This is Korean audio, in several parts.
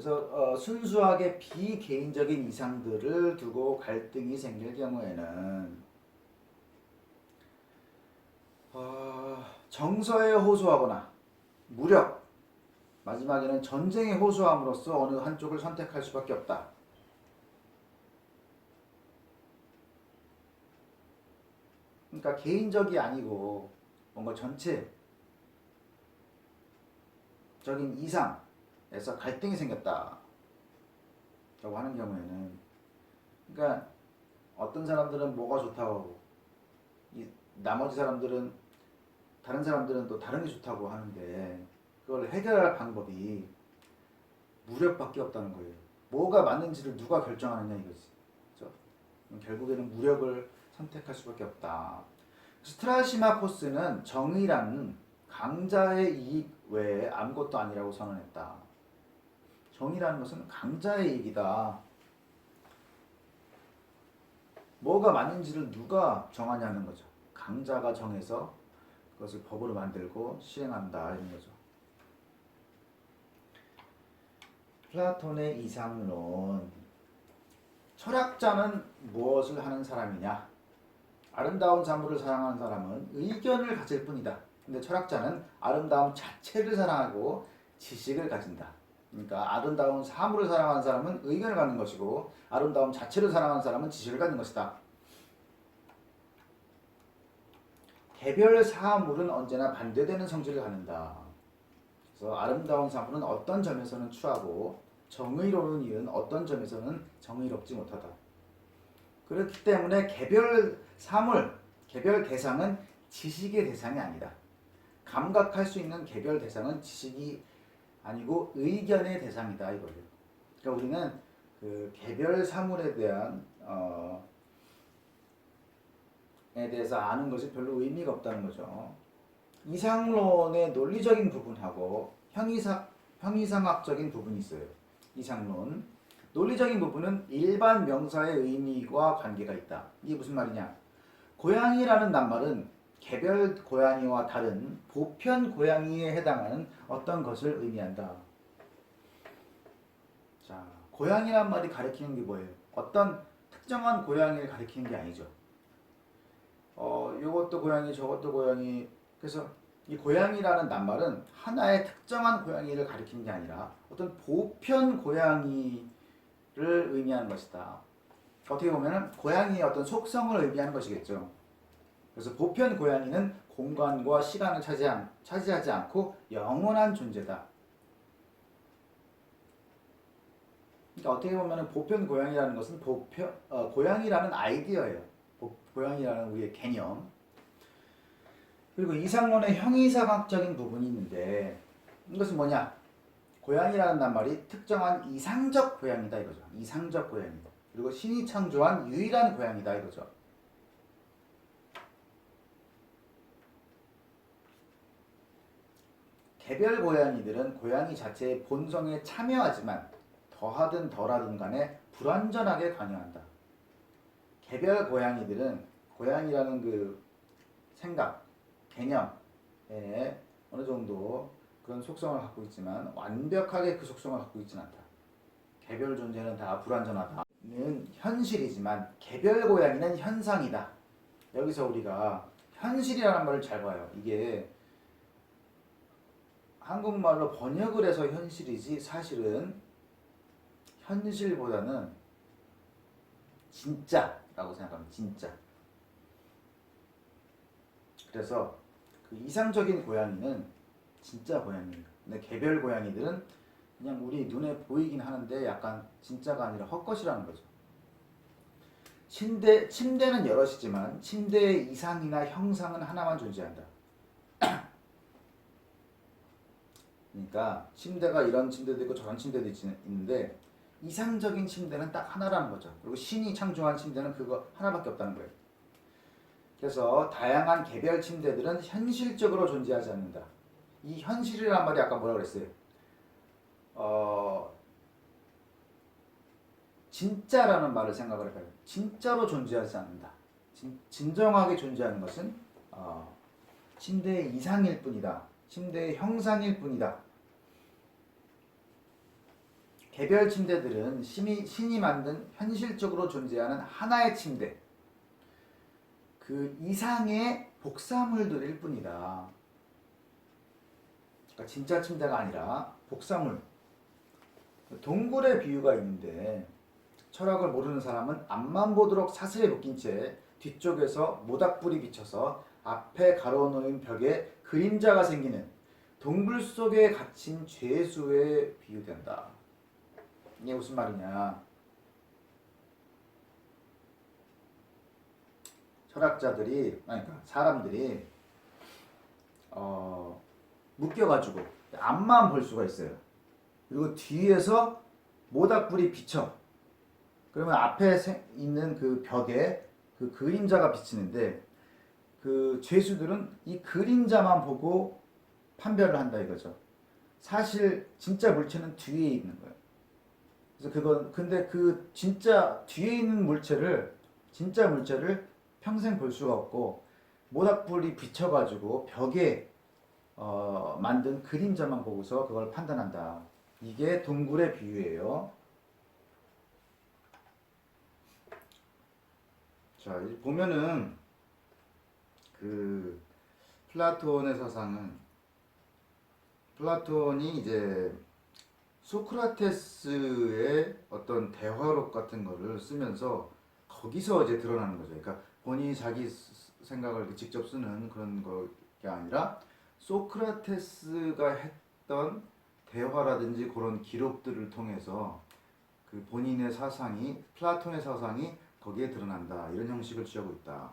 그래서 순수하게 비개인적인 이상들을 두고 갈등이 생길 경우에는 정서에 호소하거나 무력, 마지막에는 전쟁에 호소함으로써 어느 한쪽을 선택할 수밖에 없다. 그러니까 개인적이 아니고 뭔가 전체적인 이상에서 갈등이 생겼다 라고 하는 경우에는, 그러니까 어떤 사람들은 뭐가 좋다고 하고 나머지 사람들은, 다른 사람들은 또 다른 게 좋다고 하는데 그걸 해결할 방법이 무력밖에 없다는 거예요. 뭐가 맞는지를 누가 결정하느냐 이거지. 그렇죠? 결국에는 무력을 선택할 수밖에 없다. 스트라시마코스는 정의란 강자의 이익 외에 아무것도 아니라고 선언했다. 정의라는 것은 강자의 이익이다. 뭐가 맞는지를 누가 정하냐는 거죠. 강자가 정해서 그것을 법으로 만들고 시행한다 이런 거죠. 플라톤의 이상론. 철학자는 무엇을 하는 사람이냐? 아름다운 사물을 사랑하는 사람은 의견을 가질 뿐이다. 근데 철학자는 아름다움 자체를 사랑하고 지식을 가진다. 그러니까 아름다운 사물을 사랑하는 사람은 의견을 갖는 것이고 아름다움 자체를 사랑하는 사람은 지식을 갖는 것이다. 개별 사물은 언제나 반대되는 성질을 갖는다. 그래서 아름다운 사물은 어떤 점에서는 추하고 정의로운 이는 어떤 점에서는 정의롭지 못하다. 그렇기 때문에 개별 사물, 개별 대상은 지식의 대상이 아니다. 감각할 수 있는 개별 대상은 지식이 아니고 의견의 대상이다 이거예요. 그러니까 우리는 그 개별 사물에 대한 에 대해서 아는 것이 별로 의미가 없다는 거죠. 이상론의 논리적인 부분하고 형이상학적인 부분이 있어요. 이상론. 논리적인 부분은 일반 명사의 의미와 관계가 있다. 이게 무슨 말이냐? 고양이라는 낱말은 개별 고양이와 다른 보편 고양이에 해당하는 어떤 것을 의미한다. 자, 고양이란 말이 가리키는 게 뭐예요? 어떤 특정한 고양이를 가리키는 게 아니죠. 요것도 고양이, 저것도 고양이. 그래서 이 고양이라는 낱말은 하나의 특정한 고양이를 가리키는 게 아니라 어떤 보편 고양이를 의미하는 것이다. 어떻게 보면 고양이의 어떤 속성을 의미하는 것이겠죠. 그래서 보편 고양이는 공간과 시간을 차지하지 않고 영원한 존재다. 그러니까 어떻게 보면 보편 고양이라는 것은 고양이라는 아이디어예요. 고양이라는 우리의 개념. 그리고 이상론의 형이상학적인 부분이 있는데 이것은 뭐냐? 고양이라는 낱말이 특정한 이상적 고양이다 이거죠. 이상적 고양이. 그리고 신이 창조한 유일한 고양이다 이거죠. 개별 고양이들은 고양이 자체의 본성에 참여하지만 더하든 덜하든 간에 불완전하게 관여한다. 개별 고양이들은 고양이라는 그 생각, 개념에 어느 정도 그런 속성을 갖고 있지만 완벽하게 그 속성을 갖고 있지는 않다. 개별 존재는 다 불완전하다는 현실이지만 개별 고양이는 현상이다. 여기서 우리가 현실이라는 말을 잘 봐요. 이게 한국말로 번역을 해서 현실이지 사실은 현실보다는 진짜라고 생각하면 진짜. 그래서 그 이상적인 고양이는 진짜 고양이예요. 근데 개별 고양이들은 그냥 우리 눈에 보이긴 하는데 약간 진짜가 아니라 헛것이라는 거죠. 침대는 여럿이지만 침대의 이상이나 형상은 하나만 존재한다. 그러니까 침대가 이런 침대도 있고 저런 침대도 있는데 이상적인 침대는 딱 하나라는 거죠. 그리고 신이 창조한 침대는 그거 하나밖에 없다는 거예요. 그래서 다양한 개별 침대들은 현실적으로 존재하지 않는다. 이 현실이란 말이 아까 뭐라 그랬어요? 진짜라는 말을 생각을 해봐요. 진짜로 존재하지 않는다. 진정하게 존재하는 것은 침대의 이상일 뿐이다. 침대의 형상일 뿐이다. 개별 침대들은 신이 만든 현실적으로 존재하는 하나의 침대, 그 이상의 복사물들일 뿐이다. 그러니까 진짜 침대가 아니라 복사물. 동굴의 비유가 있는데 철학을 모르는 사람은 앞만 보도록 사슬에 묶인 채 뒤쪽에서 모닥불이 비쳐서 앞에 가로놓인 벽에 그림자가 생기는 동굴 속에 갇힌 죄수에 비유된다. 이게 무슨 말이냐? 철학자들이, 아니, 그러니까 사람들이 묶여가지고 앞만 볼 수가 있어요. 그리고 뒤에서 모닥불이 비쳐. 그러면 앞에 있는 그 벽에 그 그림자가 비치는데 그 죄수들은 이 그림자만 보고 판별을 한다 이거죠. 사실 진짜 물체는 뒤에 있는 거예요. 그래서 근데 그 진짜 뒤에 있는 진짜 물체를 평생 볼 수가 없고 모닥불이 비쳐가지고 벽에 만든 그림자만 보고서 그걸 판단한다. 이게 동굴의 비유예요. 자, 보면은 그 플라톤의 사상은 플라톤이 이제 소크라테스의 어떤 대화록 같은 거를 쓰면서 거기서 이제 드러나는 거죠. 그러니까 본인이 자기 생각을 직접 쓰는 그런 게 아니라 소크라테스가 했던 대화라든지 그런 기록들을 통해서 그 본인의 사상이 플라톤의 사상이 거기에 드러난다. 이런 형식을 취하고 있다.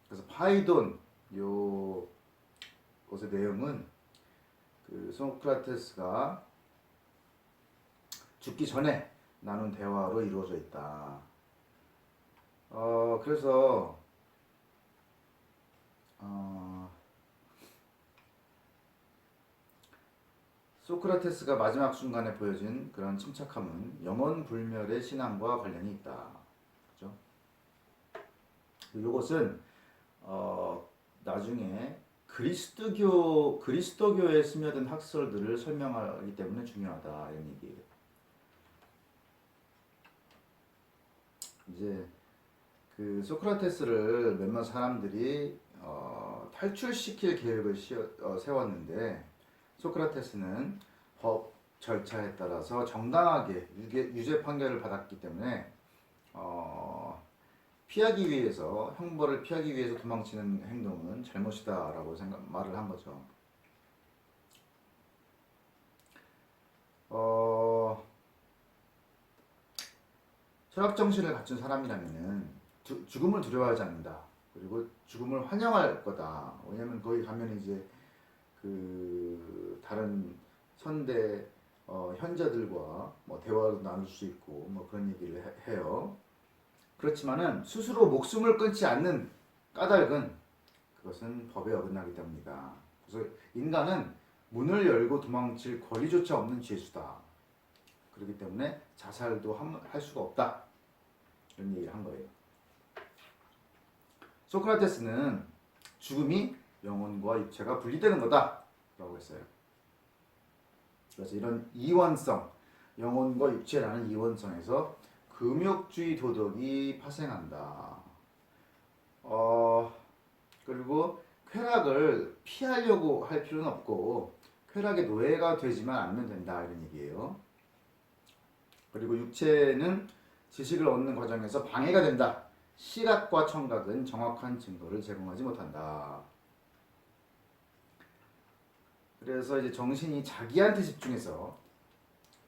그래서 파이돈 요 것의 내용은 그 소크라테스가 죽기 전에 나눈 대화로 이루어져 있다. 그래서 소크라테스가 마지막 순간에 보여진 그런 침착함은 영원 불멸의 신앙과 관련이 있다. 그렇죠? 이것은 나중에 그리스도교에 스며든 학설들을 설명하기 때문에 중요하다 이런 얘기예요. 이제 그 소크라테스를 몇몇 사람들이 탈출시킬 계획을 세웠는데 소크라테스는 법 절차에 따라서 정당하게 유죄 판결을 받았기 때문에 피하기 위해서 형벌을 피하기 위해서 도망치는 행동은 잘못이다라고 말을 한 거죠. 철학 정신을 갖춘 사람이라면은 죽음을 두려워하지 않는다. 그리고 죽음을 환영할 거다. 왜냐면 거기 가면 이제 그 다른 선대 현자들과 뭐 대화도 나눌 수 있고 뭐 그런 얘기를 해요. 그렇지만은 스스로 목숨을 끊지 않는 까닭은 그것은 법에 어긋나기 때문이다. 그래서 인간은 문을 열고 도망칠 권리조차 없는 죄수다. 그렇기 때문에 자살도 할 수가 없다. 이런 얘기를 한 거예요. 소크라테스는 죽음이 영혼과 육체가 분리되는 거다 라고 했어요. 그래서 이런 이원성, 영혼과 육체라는 이원성에서 금욕주의 도덕이 파생한다. 그리고 쾌락을 피하려고 할 필요는 없고 쾌락의 노예가 되지만 않으면 된다 이런 얘기예요. 그리고 육체는 지식을 얻는 과정에서 방해가 된다. 시각과 청각은 정확한 증거를 제공하지 못한다. 그래서 이제 정신이 자기한테 집중해서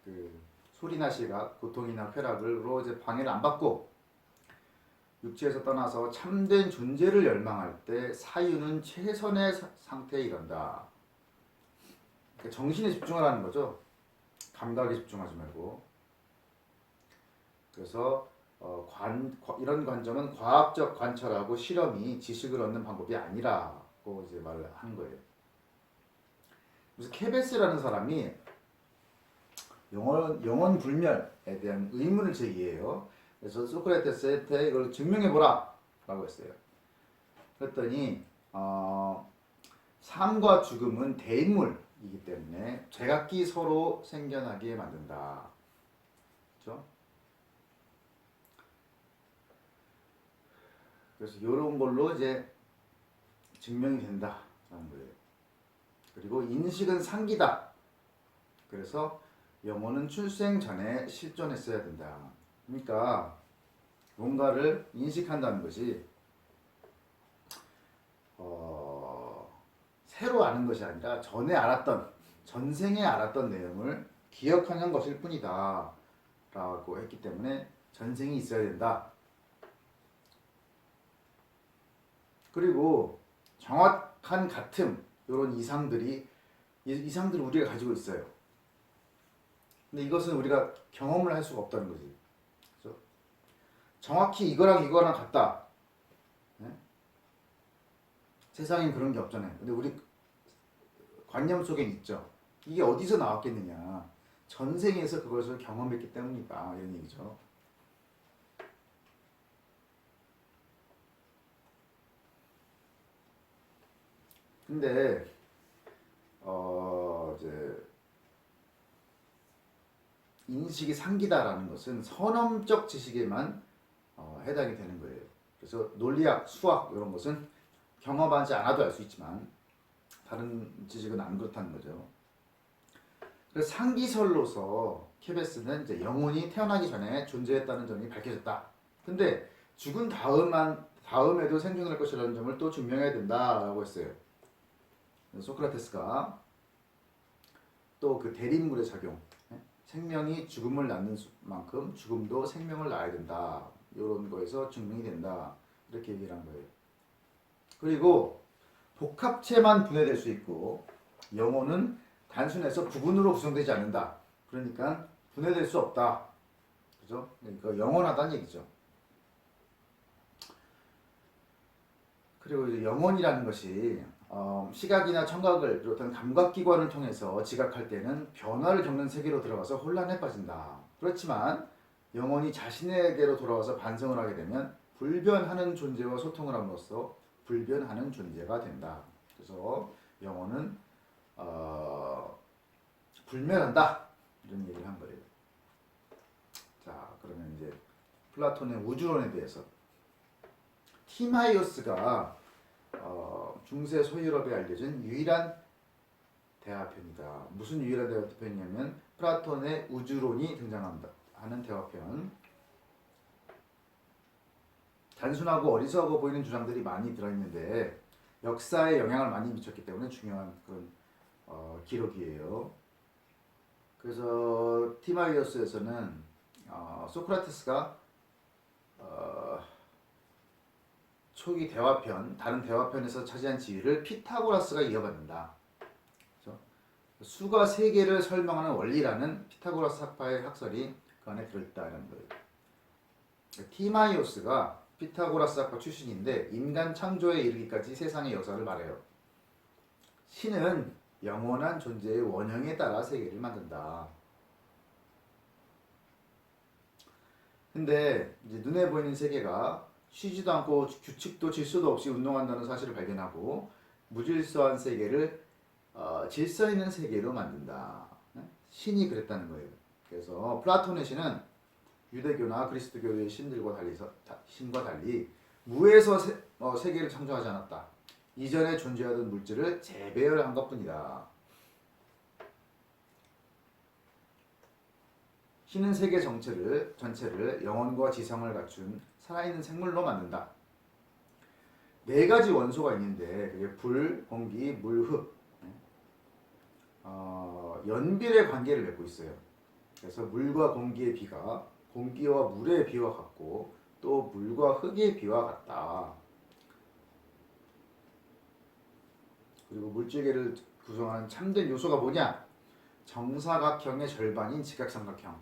그 소리나 시각, 고통이나 쾌락으로 이제 방해를 안 받고 육체에서 떠나서 참된 존재를 열망할 때 사유는 최선의 상태에 이른다. 그러니까 정신에 집중하라는 거죠. 감각에 집중하지 말고. 그래서 이런 관점은 과학적 관찰하고 실험이 지식을 얻는 방법이 아니라고 이제 말을 하는 거예요. 그래서 케베스라는 사람이 영원 불멸에 대한 의문을 제기해요. 그래서 소크라테스한테 이걸 증명해보라 라고 했어요. 그랬더니 삶과 죽음은 대인물이기 때문에 제각기 서로 생겨나게 만든다. 그렇죠? 그래서 이런 걸로 이제 증명이 된다라는 거예요. 그리고 인식은 상기다. 그래서 영혼은 출생 전에 실존했어야 된다. 그러니까 뭔가를 인식한다는 것이 새로 아는 것이 아니라 전에 알았던, 전생에 알았던 내용을 기억하는 것일 뿐이다 라고 했기 때문에 전생이 있어야 된다. 그리고 정확한 같음, 이런 이상들을 우리가 가지고 있어요. 근데 이것은 우리가 경험을 할 수가 없다는 거지. 그렇죠? 정확히 이거랑 같다. 네? 세상엔 그런 게 없잖아요. 근데 우리 관념 속엔 있죠. 이게 어디서 나왔겠느냐. 전생에서 그것을 경험했기 때문이다. 이런 얘기죠. 근데 이제 인식이 상기다라는 것은 선험적 지식에만 해당이 되는 거예요. 그래서 논리학, 수학 이런 것은 경험하지 않아도 알 수 있지만 다른 지식은 안 그렇다는 거죠. 그래서 상기설로서 케베스는 이제 영혼이 태어나기 전에 존재했다는 점이 밝혀졌다. 근데 죽은 다음에도 생존할 것이라는 점을 또 증명해야 된다라고 했어요. 소크라테스가 또 그 대립물의 작용, 생명이 죽음을 낳는 만큼 죽음도 생명을 낳아야 된다. 이런 거에서 증명이 된다. 이렇게 얘기를 한 거예요. 그리고 복합체만 분해될 수 있고 영혼은 단순해서 부분으로 구성되지 않는다. 그러니까 분해될 수 없다. 그죠? 그러니까 영원하다는 얘기죠. 그리고 이제 영혼이라는 것이 시각이나 청각을 비롯한 감각기관을 통해서 지각할 때는 변화를 겪는 세계로 들어가서 혼란에 빠진다. 그렇지만 영혼이 자신에게로 돌아와서 반성을 하게 되면 불변하는 존재와 소통을 함으로써 불변하는 존재가 된다. 그래서 영혼은 불멸한다. 이런 얘기를 한 거예요. 자, 그러면 이제 플라톤의 우주론에 대해서 티마이오스가 중세 소유럽에 알려진 유일한 대화편이다. 무슨 유일한 대화편이냐면 플라톤의 우주론이 등장한다 하는 대화편. 단순하고 어리석어 보이는 주장들이 많이 들어있는데 역사에 영향을 많이 미쳤기 때문에 중요한 그런 기록이에요. 그래서 티마이오스에서는 소크라테스가 초기 대화편, 다른 대화편에서 차지한 지위를 피타고라스가 이어받는다. 그렇죠? 수가 세계를 설명하는 원리라는 피타고라스 학파의 학설이 그 안에 들어있다는 거예요. 티마이오스가 피타고라스 학파 출신인데 인간 창조에 이르기까지 세상의 역사를 말해요. 신은 영원한 존재의 원형에 따라 세계를 만든다. 근데 이제 눈에 보이는 세계가 쉬지도 않고 규칙도 질서도 없이 운동한다는 사실을 발견하고 무질서한 세계를 질서 있는 세계로 만든다. 신이 그랬다는 거예요. 그래서 플라톤의 신은 유대교나 그리스도교의 신과 달리 무에서 세계를 창조하지 않았다. 이전에 존재하던 물질을 재배열한 것뿐이다. 신은 세계 전체를 영혼과 지성을 갖춘 살아있는 생물로 만든다. 네 가지 원소가 있는데 그게 불, 공기, 물, 흙. 연필의 관계를 맺고 있어요. 그래서 물과 공기의 비가 공기와 물의 비와 같고 또 물과 흙의 비와 같다. 그리고 물질계를 구성하는 참된 요소가 뭐냐? 정사각형의 절반인 직각삼각형,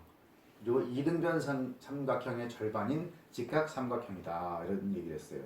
그리고 이등변 삼각형의 절반인 직각삼각형이다. 이런 얘기를 했어요.